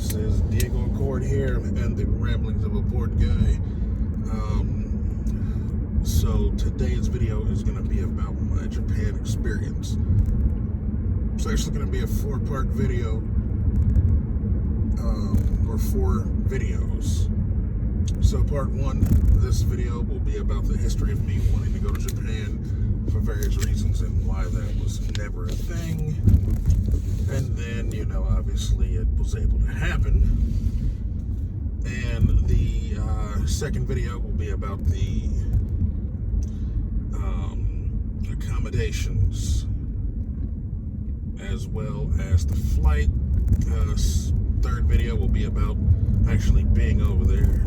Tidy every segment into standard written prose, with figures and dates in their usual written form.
This is Diego Accord here and the Ramblings of a Bored Guy. So today's video is going to be about my Japan experience. It's actually going to be a 4-part video, or 4 videos. So part 1, this video will be about the history of me wanting to go to Japan for various reasons and why that was never a thing. And then, obviously it was able to happen. And the second video will be about the accommodations as well as the flight. Third video will be about actually being over there.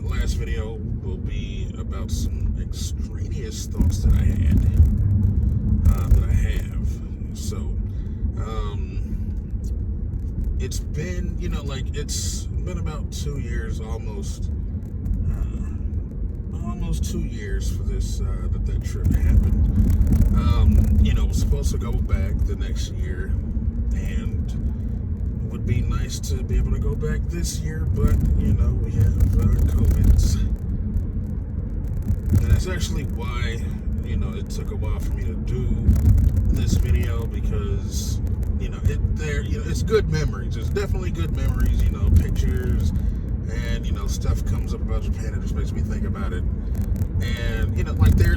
Last video will be about some extraneous thoughts that I had, that I have. So, it's been, it's been about 2 years, almost 2 years for this, that trip happened. Was supposed to go back the next year, and it would be nice to be able to go back this year, but, we have COVIDs. And that's actually why, it took a while for me to do this video, because, it's good memories. It's definitely good memories, pictures, and, stuff comes up about Japan. It just makes me think about it. And,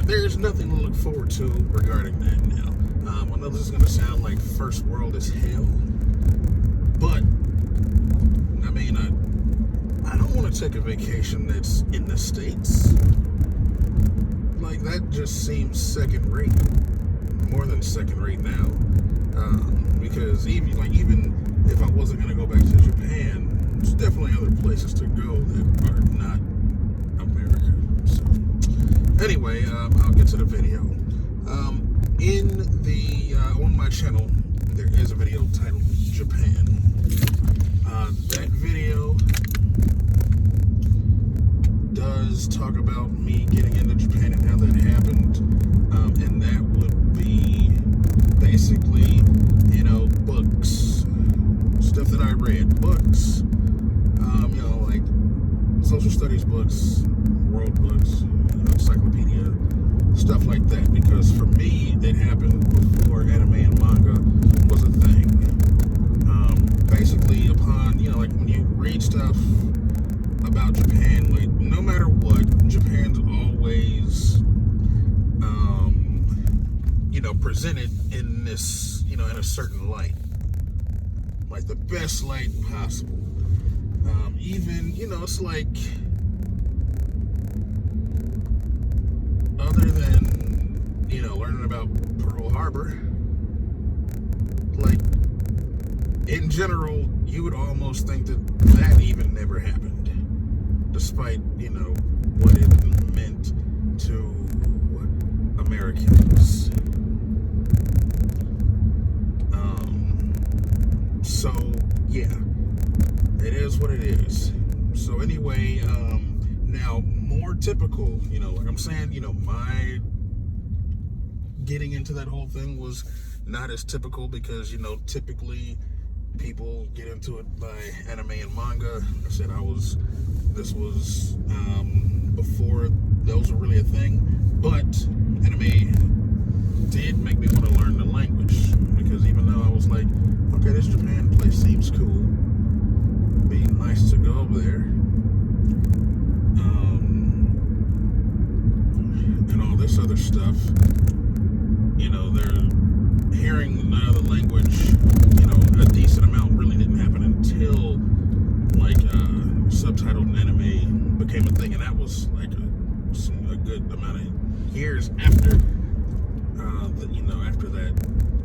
there's nothing to look forward to regarding that now. I know this is going to sound like first world as hell, but, I don't want to take a vacation that's in the States. That just seems second rate, more than second rate now. Because even if I wasn't going to go back to Japan, there's definitely other places to go that are not America. So, anyway, I'll get to the video. On my channel, there is a video titled Japan. That video does talk about me getting into Japan and how that happened, and that would be basically, books, stuff that I read, books, like social studies books, world books, encyclopedia, stuff like that, because for me, it happened before anime and manga was a thing. Basically, upon, when you read stuff about Japan, no matter what, Japan's always, presented in this, in a certain light, like the best light possible. Even, it's like, other than, learning about Pearl Harbor, in general, you would almost think that even never happened, despite, what it meant to Americans. So, yeah, it is what it is. So anyway, now, more typical, like I'm saying, my getting into that whole thing was not as typical because, typically people get into it by anime and manga. I said this was before those were really a thing, but anime did make me want to learn the language, because even though I was like, okay, this Japan place seems cool, it'd be nice to go over there, and all this other stuff, they're hearing the language, a decent amount really didn't happen until subtitled anime became a thing, and that was a good amount of years after after that,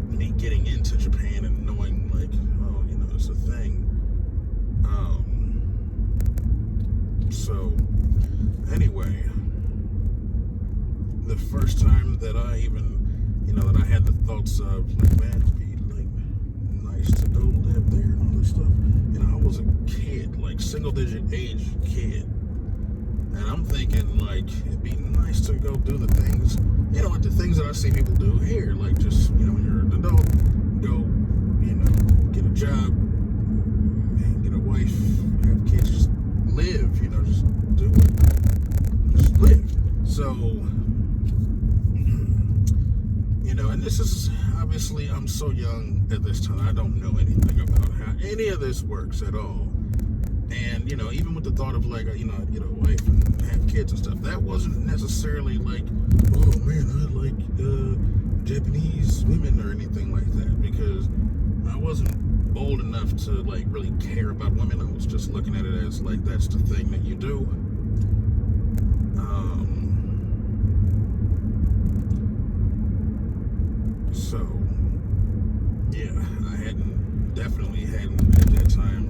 me getting into Japan and knowing it's a thing. So anyway, the first time that I even that I had the thoughts of man, it'd be nice to go live there and all this stuff. I was a kid, single digit age kid, and I'm thinking it'd be nice to go do the things, the things that I see people do here, just when you're an adult, go and this is obviously, I'm so young at this time, I don't know anything about how any of this works at all. And, even with the thought of like, I'd get a wife and have kids and stuff, that wasn't necessarily like, oh man, I like Japanese women or anything like that, because I wasn't old enough to like really care about women. I was just looking at it as like, that's the thing that you do. So yeah, I definitely hadn't at that time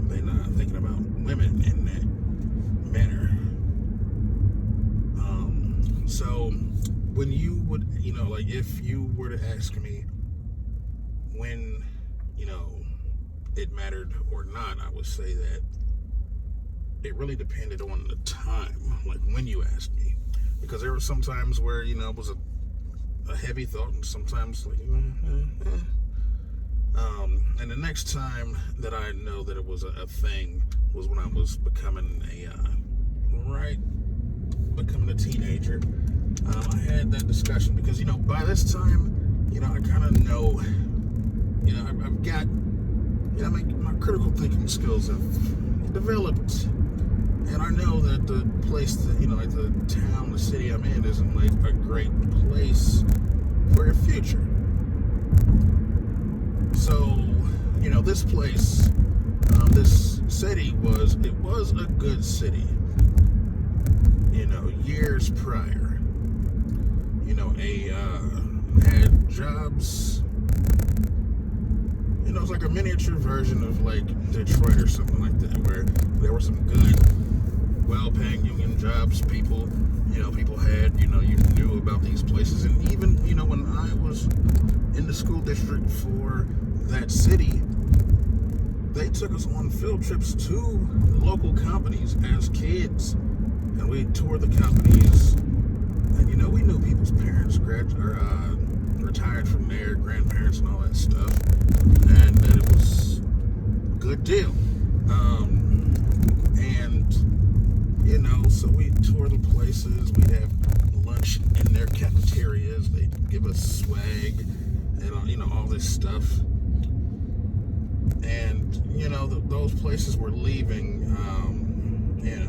been thinking about women in that manner. So when you would, like if you were to ask me when, it mattered or not, I would say that it really depended on the time, like when you asked me. Because there were some times where, it was a heavy thought, and sometimes like, and the next time that I know that it was a thing was when I was becoming a teenager. I had that discussion because, by this time, I kind of know, I've got, my critical thinking skills have developed, and I know that the place that, like the town, the city I'm in isn't like a great place for your future. So, this place, this city was a good city, years prior. Had jobs. It was like a miniature version of like Detroit or something like that, where there were some good, well-paying union jobs. People had, you knew about these places. And even, when I was in the school district for that city, they took us on field trips to local companies as kids, and we toured the companies, and we knew people's parents retired from their grandparents and all that stuff, and that it was a good deal. So we tour the places, we'd have lunch in their cafeterias, they'd give us swag, and all this stuff. And, those places were leaving,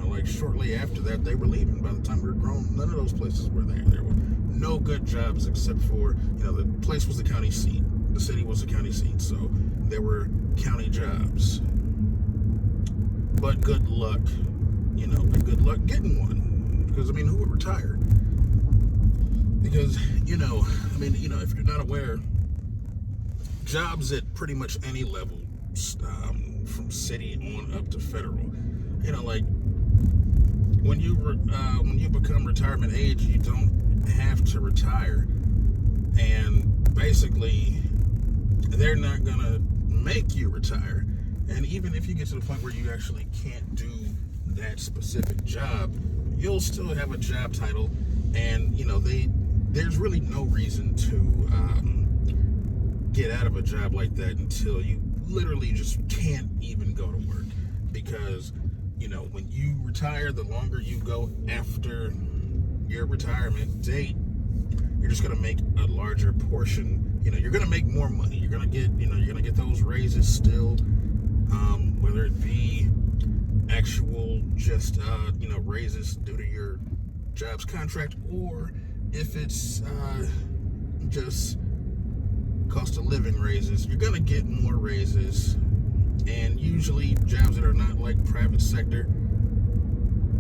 like shortly after that, they were leaving. By the time we were grown, none of those places were there. There were no good jobs except for, the place was the county seat. The city was the county seat, so there were county jobs. But good luck, getting one. Because, who would retire? Because, if you're not aware, jobs at pretty much any level, from city on up to federal, like when you become retirement age, you don't have to retire, and basically they're not gonna make you retire. And even if you get to the point where you actually can't do that specific job, you'll still have a job title, and there's really no reason to get out of a job like that until you literally just can't even go to work. Because when you retire, the longer you go after your retirement date, you're just going to make a larger portion. You're going to make more money. You're going to get those raises still, whether it be actual just raises due to your job's contract, or if it's just cost of living raises. You're going to get more raises. And usually jobs that are not like private sector,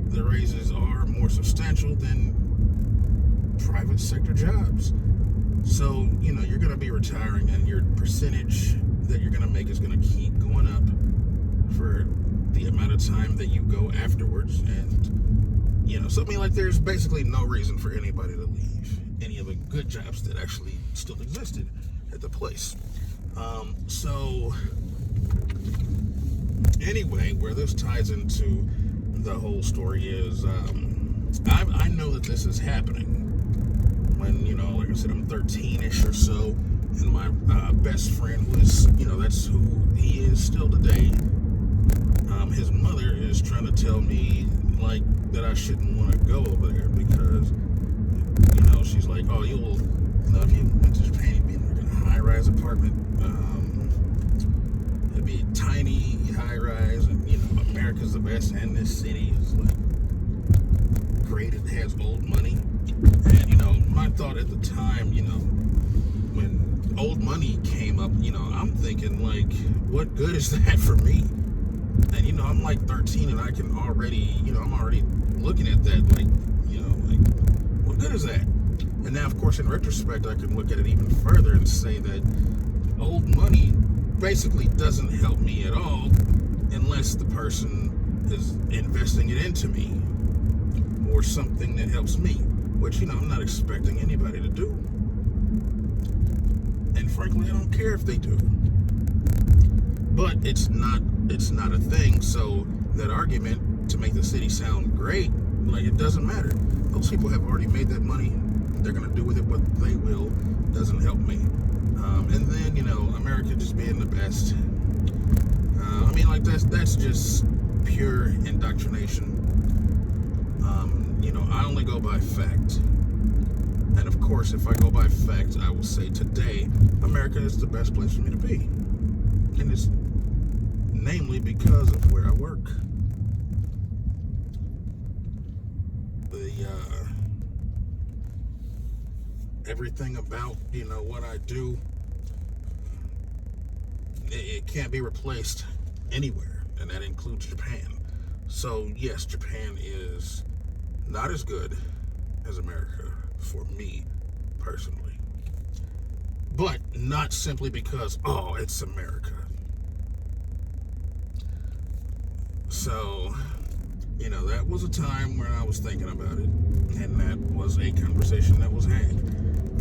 the raises are more substantial than private sector jobs. So, you're going to be retiring, and your percentage that you're going to make is going to keep going up for the amount of time that you go afterwards. And, so like there's basically no reason for anybody to leave any of the good jobs that actually still existed at the place. So anyway, where this ties into the whole story is, I know that this is happening when, like I said, I'm 13-ish or so, and my best friend, who is, that's who he is still today, his mother is trying to tell me, like, that I shouldn't want to go over there because, she's like, oh, if you high-rise apartment. It'd be tiny, high-rise, and America's the best, and this city is like great. It has old money, and my thought at the time, when old money came up, I'm thinking like, what good is that for me? And I'm like 13, and I can already, I'm already looking at that like, what good is that? And now, of course, in retrospect, I can look at it even further and say that old money basically doesn't help me at all unless the person is investing it into me or something that helps me, which, I'm not expecting anybody to do. And frankly, I don't care if they do. But it's not a thing, so that argument to make the city sound great, like, it doesn't matter. Those people have already made that money. They're going to do with it what they will. Doesn't help me. And then, America just being the best. That's just pure indoctrination. I only go by fact. And of course, if I go by fact, I will say today, America is the best place for me to be. And it's namely because of where I work. Everything about, what I do, it can't be replaced anywhere, and that includes Japan. So yes, Japan is not as good as America for me personally, but not simply because, it's America. So, that was a time when I was thinking about it, and that was a conversation that was had.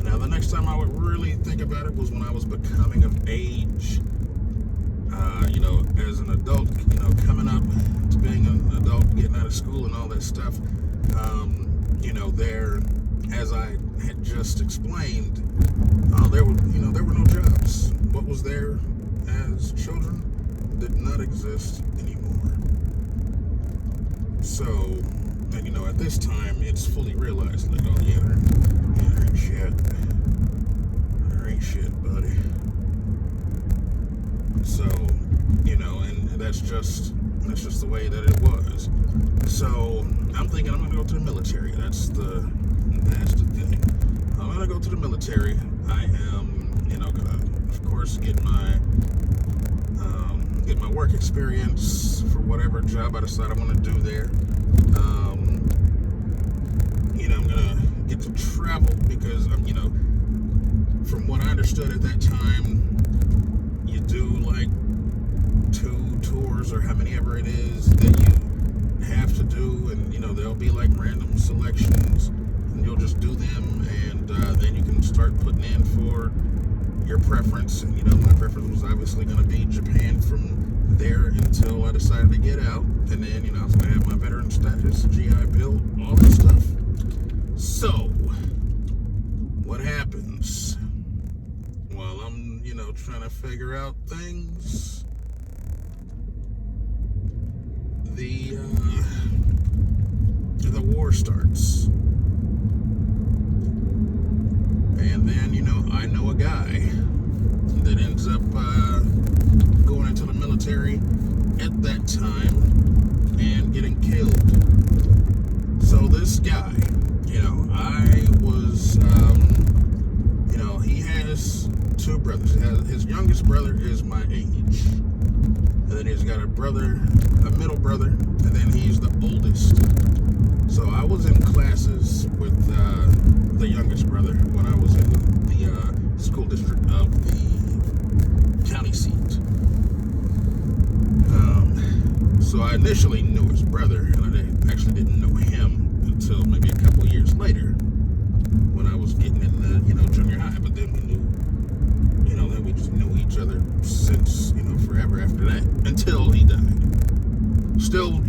Now, the next time I would really think about it was when I was becoming of age, as an adult, coming up to being an adult, getting out of school and all that stuff. There, as I had just explained, there were no jobs. What was there as children did not exist anymore. So, at this time, it's fully realized, like, there ain't shit. There ain't shit, buddy. So, and that's just the way that it was. So, I'm thinking I'm gonna go to the military. That's the thing. I'm gonna go to the military. I am, gonna, of course, get my work experience for whatever job I decide I want to do there. I'm gonna get to travel because from what I understood at that time, you do like 2 tours or how many ever it is that you have to do, and there'll be like random selections, and you'll just do them, and then you can start putting in for your preference. And my preference was obviously going to be Japan from there until I decided to get out, and then I was going to have my veteran status, GI Bill, all that stuff. So what happens while I'm trying to figure out things? The war starts, and then I know a guy that ends up going into the military at that time and getting killed. So this guy, I was, he has 2 brothers. His youngest brother is my age, and then he's got a middle brother, and then he's the oldest. So I was in classes with the youngest brother when I was in the school district of the county seat. So I initially knew his brother, and I actually didn't know him until maybe a couple of years later when I was getting in the junior high. But then we knew, then we just knew each other since forever after that, until he died. Still,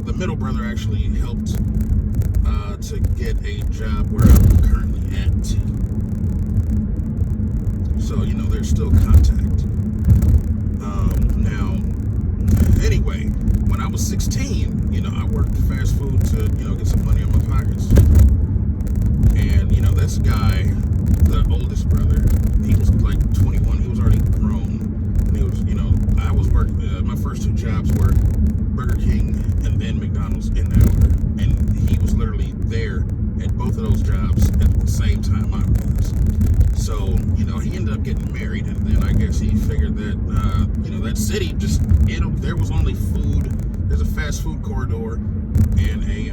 the middle brother actually helped to get a job where I'm currently at. So, there's still contact. Now, anyway, when I was 16, I worked fast food to, get some money in my pockets. And, this guy, oldest brother, he was like 21. He was already grown. And he was, I was working. My first two jobs were Burger King and then McDonald's in that order. And he was literally there at both of those jobs at the same time I was. So, he ended up getting married, and then I guess he figured that, that city there was only food. There's a fast food corridor and a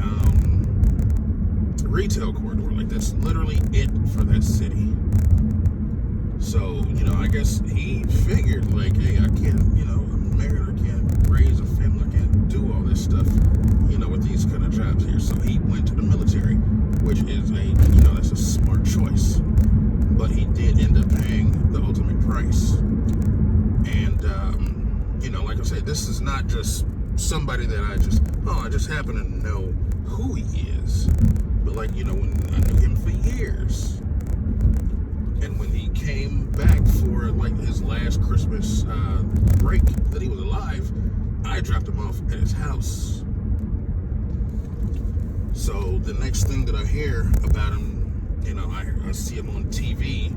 retail corridor. Like, that's literally it for that city. So, I guess he figured, like, hey, I can't, I'm married, I can't raise a family, I can't do all this stuff, with these kind of jobs here. So he went to the military, which is that's a smart choice. But he did end up paying the ultimate price. And, like I said, this is not just somebody that I just happen to know who he is. But, like, when I knew him for years. And when he came back for, like, his last Christmas break that he was alive, I dropped him off at his house. So the next thing that I hear about him, I see him on TV,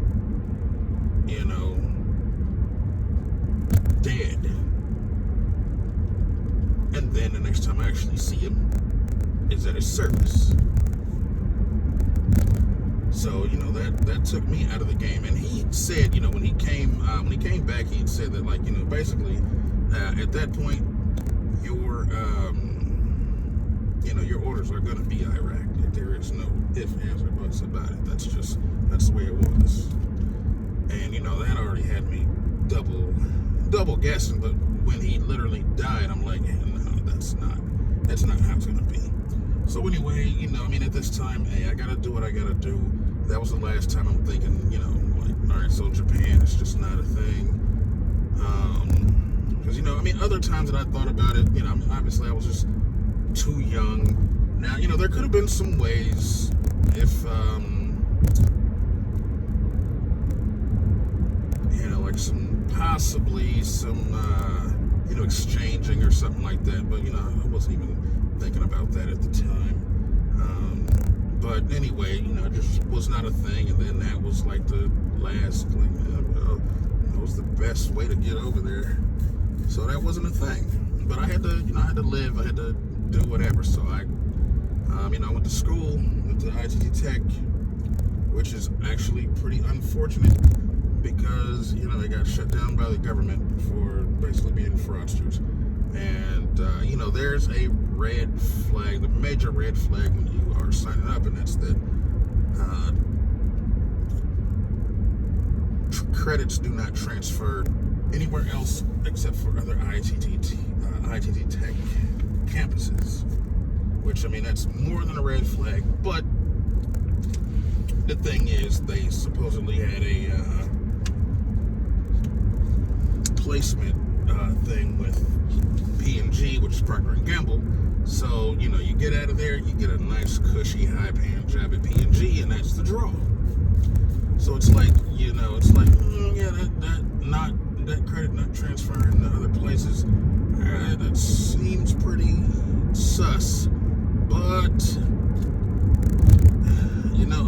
dead. And then the next time I actually see him is at his service. So, that took me out of the game. And he said, when he came back, he said that, like, basically, at that point, your orders are going to be Iraq. There is no ifs, ands, or buts about it. That's the way it was. And, that already had me double guessing. But when he literally died, I'm like, hey, no, that's not how it's going to be. So anyway, at this time, hey, I got to do what I got to do. That was the last time I'm thinking, like, all right, so Japan is just not a thing. Because, other times that I thought about it, obviously I was just too young. Now, there could have been some ways if, like possibly some exchanging or something like that. But, I wasn't even thinking about that at the time. But anyway, it just was not a thing. And then that was like the last, that was the best way to get over there. So that wasn't a thing. But I had to, I had to live. I had to do whatever. So I went to school, went to ITT Tech, which is actually pretty unfortunate because, it got shut down by the government for basically being fraudsters. And, there's a red flag, the major red flag when you are signing up, and that's that credits do not transfer anywhere else except for other ITT Tech campuses. Which, that's more than a red flag, but the thing is, they supposedly had a placement thing with P&G, which is Procter & Gamble. So, you get out of there, you get a nice, cushy, high-paying job at P&G, and that's the draw. So it's like, that credit not transferring to other places, that seems pretty sus. But,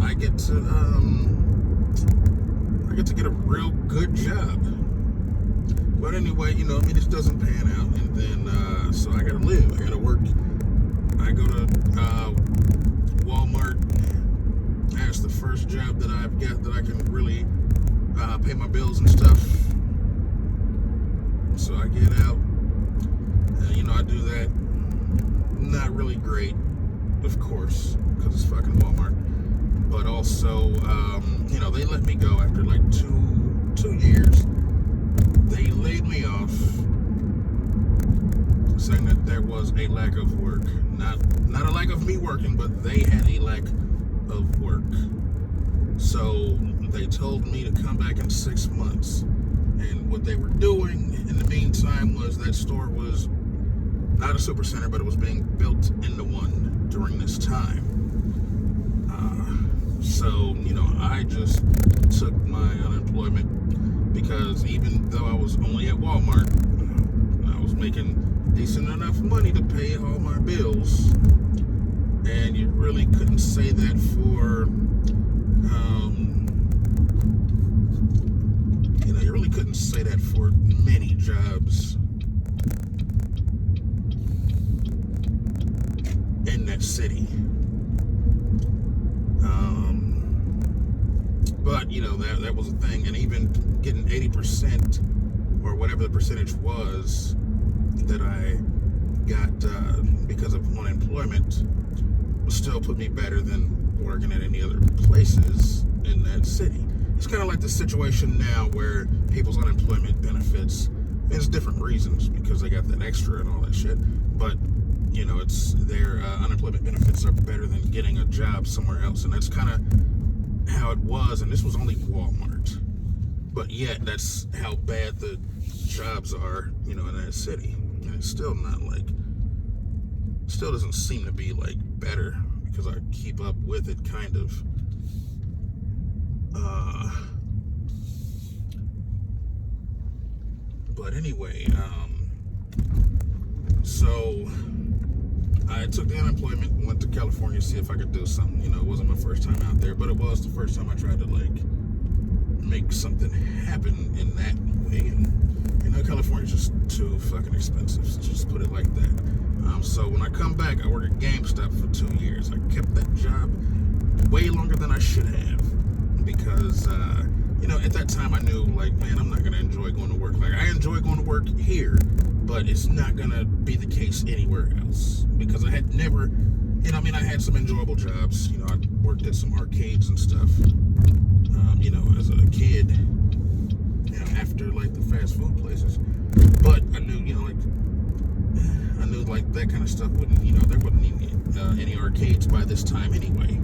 I get to get a real good job. But anyway, this doesn't pan out, and then, so I gotta live, I gotta work. I go to Walmart. That's the first job that I've got that I can really pay my bills and stuff. So I get out, and, I do that. Not really great, of course, because it's fucking Walmart. But also, they let me go after like two years. They laid me off, saying that there was a lack of work. Not a lack of me working, but they had a lack of work. So they told me to come back in 6 months. And what they were doing in the meantime was that store was not a super center, but it was being built into one during this time. So, I just took my unemployment because even though I was only at Walmart, I was making decent enough money to pay all my bills. And you really couldn't say that for say that for many jobs in that city. But you know, that was a thing, and even getting 80% or whatever the percentage was that I got because of unemployment still put me better than working at any other places in that city. It's kind of like the situation now where people's unemployment benefits, there's different reasons because they got that extra and all that shit, but you know, it's their unemployment benefits are better than getting a job somewhere else, and that's kind of how it was. And this was only Walmart, but yet that's how bad the jobs are, you know, in that city. And it's still not like, still doesn't seem to be like better because I keep up with it kind of. But anyway, so I took the unemployment, went to California to see if I could do something. You know, it wasn't my first time out there, but it was the first time I tried to like make something happen in that way. And you know, California's just too fucking expensive. Just put it like that. So when I come back, I work at GameStop for 2 years. I kept that job way longer than I should have because you know, at that time I knew like, man, I'm not gonna enjoy going to work. Like I enjoy going to work here, but it's not gonna be the case anywhere else because I had never, you know, I mean, I had some enjoyable jobs. You know, I worked at some arcades and stuff. You know, as a kid, you know, after like the fast food places. But I knew, you know, like I knew like that kind of stuff wouldn't, you know, there wouldn't any arcades by this time anyway.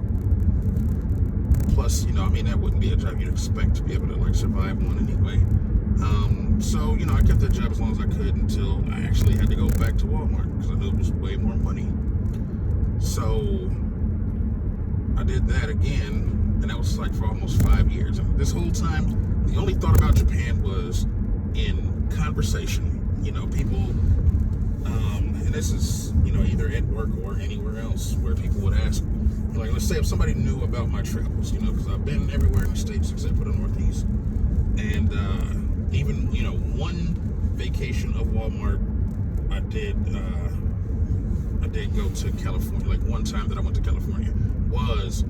Plus, you know, I mean, that wouldn't be a job you'd expect to be able to like survive one anyway. So, you know, I kept that job as long as I could until I actually had to go back to Walmart because I knew it was way more money. So I did that again, and that was like for almost 5 years. And this whole time, the only thought about Japan was in conversation. You know, people, and this is, you know, either at work or anywhere else where people would ask, like, let's say if somebody knew about my travels, you know, because I've been everywhere in the States except for the Northeast. And even, you know, one vacation of Walmart, I did go to California. Like one time that I went to California was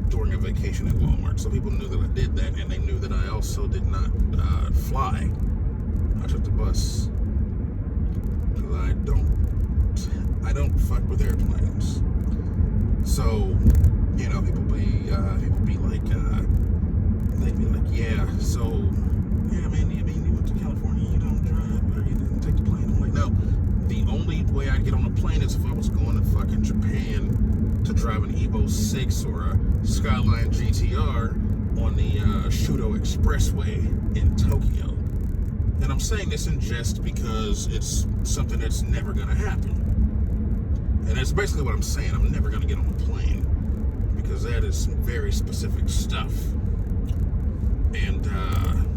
during a vacation at Walmart. So people knew that I did that, and they knew that I also did not fly. I took the bus because I don't fuck with airplanes. So, you know, people be like, they'd be like, yeah, so, yeah, man, you mean you went to California, you don't drive, or you didn't take the plane? I'm like, no, the only way I'd get on a plane is if I was going to fucking Japan to drive an Evo 6 or a Skyline GTR on the Shudo Expressway in Tokyo. And I'm saying this in jest because it's something that's never gonna happen. And that's basically what I'm saying. I'm never going to get on a plane because that is some very specific stuff. And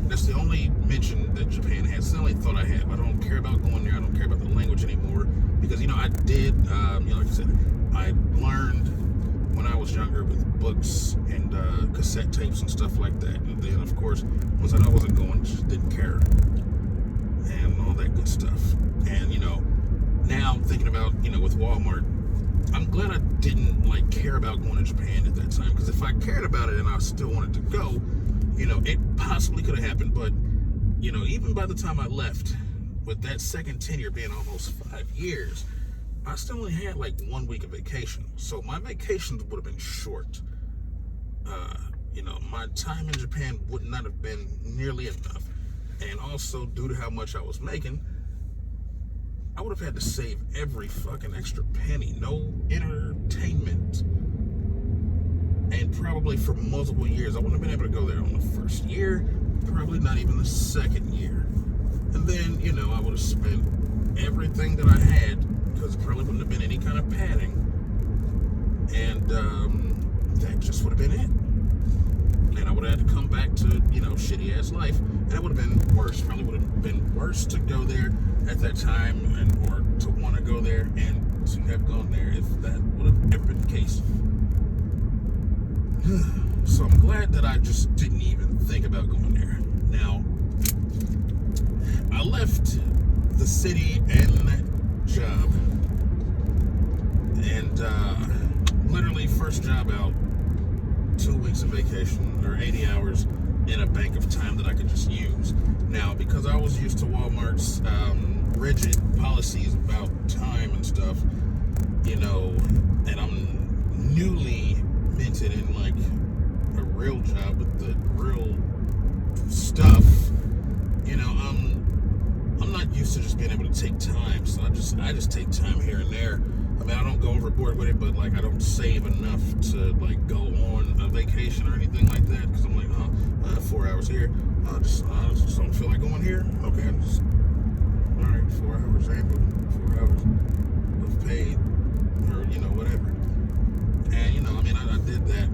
that's the only mention that Japan has. It's the only thought I have. I don't care about going there. I don't care about the language anymore because, you know, I did, you know, like I said, I learned when I was younger with books and cassette tapes and stuff like that. And then, of course, once I wasn't going, just didn't care and all that good stuff. And, you know, now I'm thinking about, you know, with Walmart, I'm glad I didn't like care about going to Japan at that time, because if I cared about it and I still wanted to go, you know, it possibly could have happened. But, you know, even by the time I left, with that second tenure being almost 5 years, I still only had like 1 week of vacation. So my vacations would have been short. You know, my time in Japan would not have been nearly enough. And also, due to how much I was making, I would have had to save every fucking extra penny. No entertainment. And probably for multiple years. I wouldn't have been able to go there on the first year. Probably not even the second year. And then, you know, I would have spent everything that I had, because it probably wouldn't have been any kind of padding. And that just would have been it. And I would have had to come back to, you know, shitty ass life. And it would have been worse. Probably would have been worse to go there at that time, and or to want to go there and to have gone there if that would have ever been the case. So I'm glad that I just didn't even think about going there. Now, I left the city and that job, and literally first job out, 2 weeks of vacation or 80 hours in a bank of time that I could just use. Now, because I was used to Walmart's rigid policies about time and stuff, and I'm newly minted in like a real job with the real stuff, I'm not used to just being able to take time, so I just take time here and there. I mean, I don't go overboard with it, but like I don't save enough to like go on a vacation or anything like that, because I'm like, 4 hours here, I just don't feel like going here. Okay, all right, 4 hours ample, 4 hours of paid, or whatever. And I did that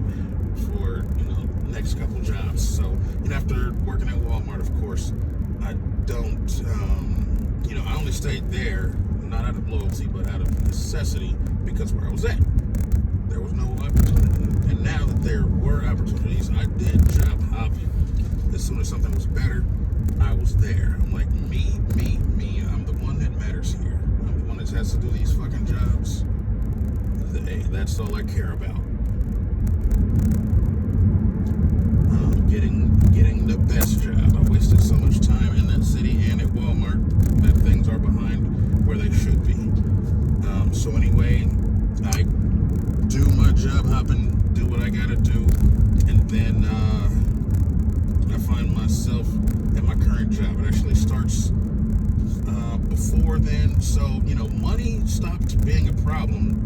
for next couple jobs. So after working at Walmart, of course, I don't I only stayed there not out of loyalty but out of necessity, because where I was at, there was no opportunity. And now that there were opportunities, I did job hop. As soon as something was better, I was there. I'm like, me. I'm the one that matters here. I'm the one that has to do these fucking jobs. Hey, that's all I care about. Getting the best job. I wasted so much time in that city and at Walmart that things are behind where they should be. So anyway, I do my job hopping, do what I gotta do, and then I find myself at my current job. It actually starts before then. So money stopped being a problem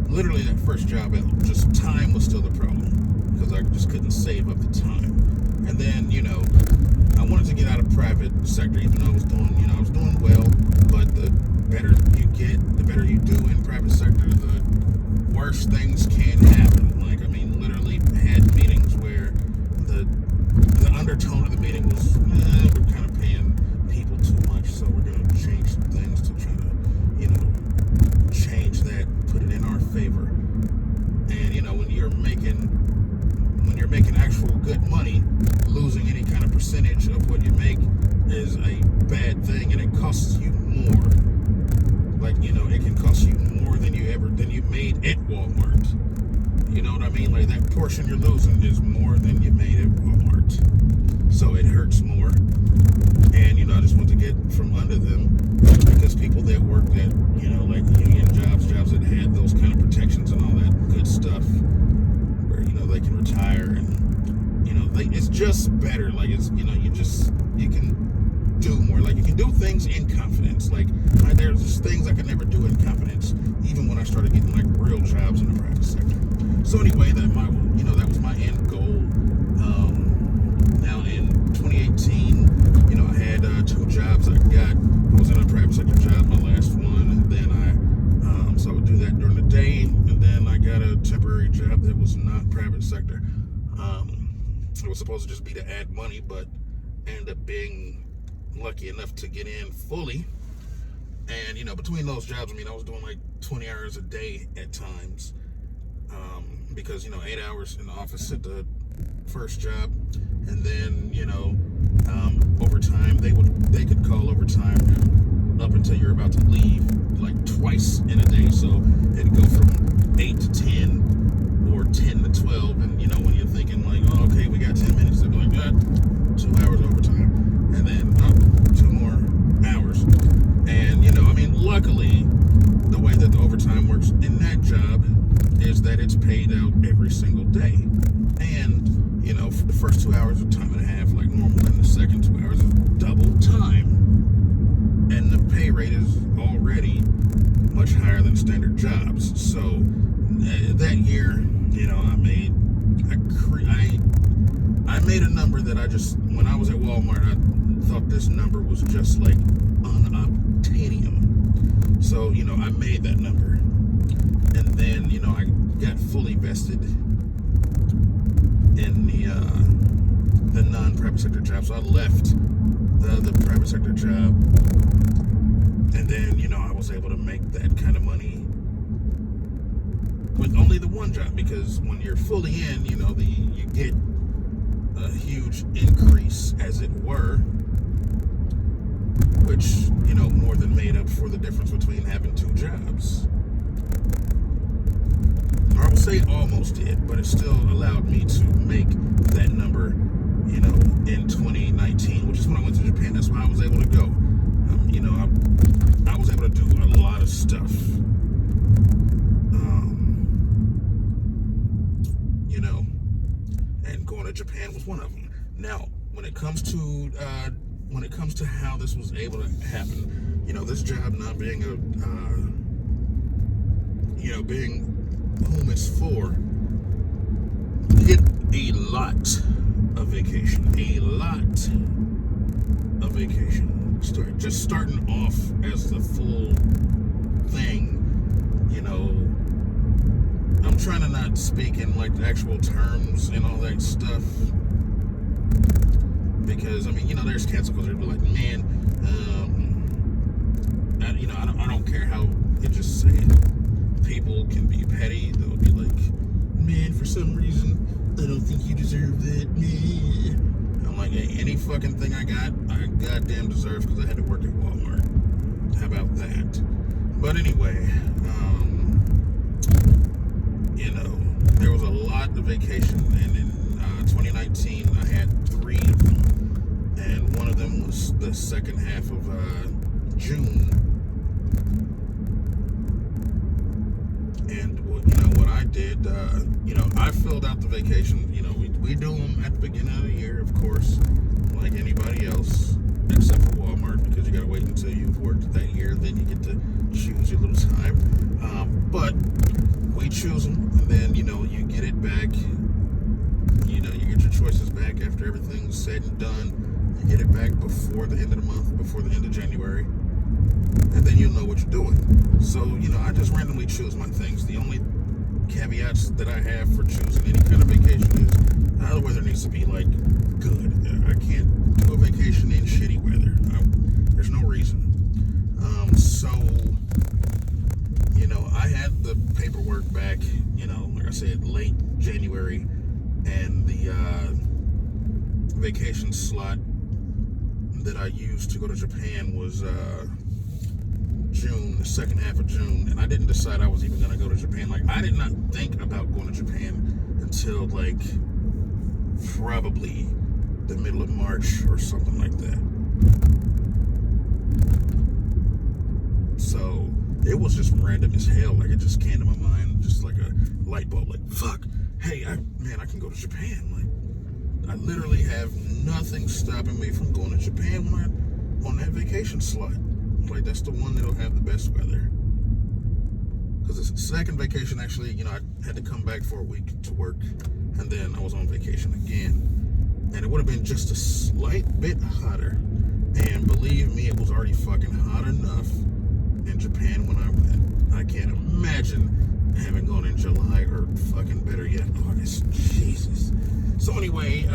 literally that first job out. Just time was still the problem, because I just couldn't save up the time. And then, I wanted to get out of private sector, even though I was doing well, but the better you get, the better you do in private sector, the worse things can happen. Like, I mean, literally had meetings where the undertone of the meeting was, we're kind of paying people too much, so we're going to change some things to try to, change that, put it in our favor. And, when you're making actual good money, losing any kind of percentage of what you make is a bad thing, and it costs you more. Like, it can cost you more than you made at Walmart. You know what I mean? Like, that portion you're losing is more than you made at Walmart. So it hurts more. And, I just want to get from under them, because people that worked at, like union jobs that had those kind of protections and all that good stuff, where, they can retire and, it's just better. Like, it's, you can do more. Like, you can do things in confidence. Like, there's just things I could never do in confidence, even when I started getting, like, real jobs in the private sector. So anyway, that was my end goal. Now in 2018, I had 2 jobs I got. I was in a private sector job, my last one, and then so I would do that during the day, and then I got a temporary job that was not private sector. It was supposed to just be to add money, but ended up being lucky enough to get in fully. And, between those jobs, I was doing like 20 hours a day at times. Because, 8 hours in the office at the first job. And then, overtime, they could call overtime up until you're about to leave, like twice in a day. So it'd go from 8 to 10 or 10 to 12. And, when you're thinking like, oh, okay, we got 10 minutes, they'd be like, 2 hours overtime. And then 2 more hours. And, luckily, the way that the overtime works in that job is that it's paid out every single day. And, for the first 2 hours of time and a half, like normal, and the second 2 hours is double time. And the pay rate is already much higher than standard jobs. So that year, I made a number that when I was at Walmart, I thought this number was just like unobtainium. So, I made that number. And then, I got fully vested in the non-private sector job. So I left the private sector job. And then, I was able to make that kind of money with only the one job, because when you're fully in, you get a huge increase, as it were, which, more than made up for the difference between having 2 jobs. Or I would say almost did, but it still allowed me to make that number, in 2019, which is when I went to Japan. That's why I was able to go. I was able to do a lot of stuff. And going to Japan was one of them. Now, when it comes to how this was able to happen, this job not being being whom it's for, you get a lot of vacation. Just starting off as the full thing, I'm trying to not speak in like the actual terms and all that stuff, because there's cancel culture. Be like, man, I don't care how you just say it. People can be petty. They'll be like, man, for some reason, I don't think you deserve that. I'm like, hey, any fucking thing I goddamn deserve, because I had to work at Walmart. How about that? But anyway, there was a lot of vacation, and in 2019, I had 3 of them, and one of them was the second half of June. And what I did, I filled out the vacation. We do them at the beginning of the year, of course, like anybody else, except for Walmart, because you got to wait until you've worked that year, then you get to choose your little time. But we choose them, and then you get it back. You get your choices back after everything's said and done. You get it back before the end of the month, before the end of January, and then you'll know what you're doing. So I just randomly choose my things. The only caveats that I have for choosing any kind of vacation is the weather needs to be like good. I can't do a vacation in shitty weather. There's no reason. So I had the paperwork back, like I said, late January, and the vacation slot that I used to go to Japan was June, the second half of June, and I didn't decide I was even going to go to Japan. Like, I did not think about going to Japan until like probably the middle of March or something like that. So it was just random as hell. Like, it just came to my mind, just like a light bulb. Like, fuck, hey, I can go to Japan. Like, I literally have nothing stopping me from going to Japan when I'm on that vacation slot. Like, that's the one that'll have the best weather. Because the second vacation, actually, I had to come back for a week to work, and then I was on vacation again. And it would have been just a slight bit hotter. And believe me, it was already fucking hot enough in Japan when I went. I can't imagine having gone in July, or fucking better yet, August. Jesus. So anyway,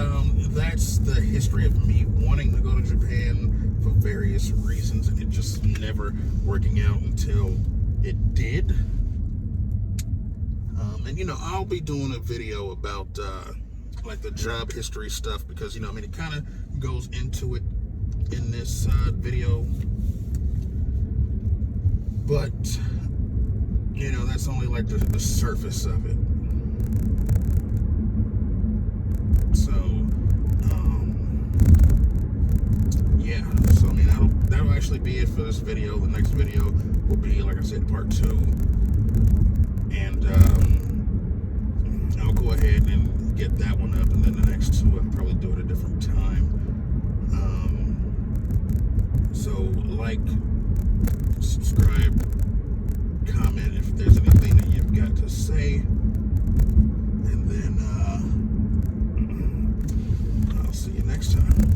that's the history of me wanting to go to Japan for various reasons, and it just never working out until it did. And I'll be doing a video about like the job history stuff, because it kind of goes into it in this video, but that's only like the surface of it. So yeah, so that'll actually be it for this video. The next video will be, like I said, part 2, and I'll go ahead and get that one up, and then the next 2 I'll probably do at a different time. So like, subscribe, comment if there's anything that you've got to say, and then I'll see you next time.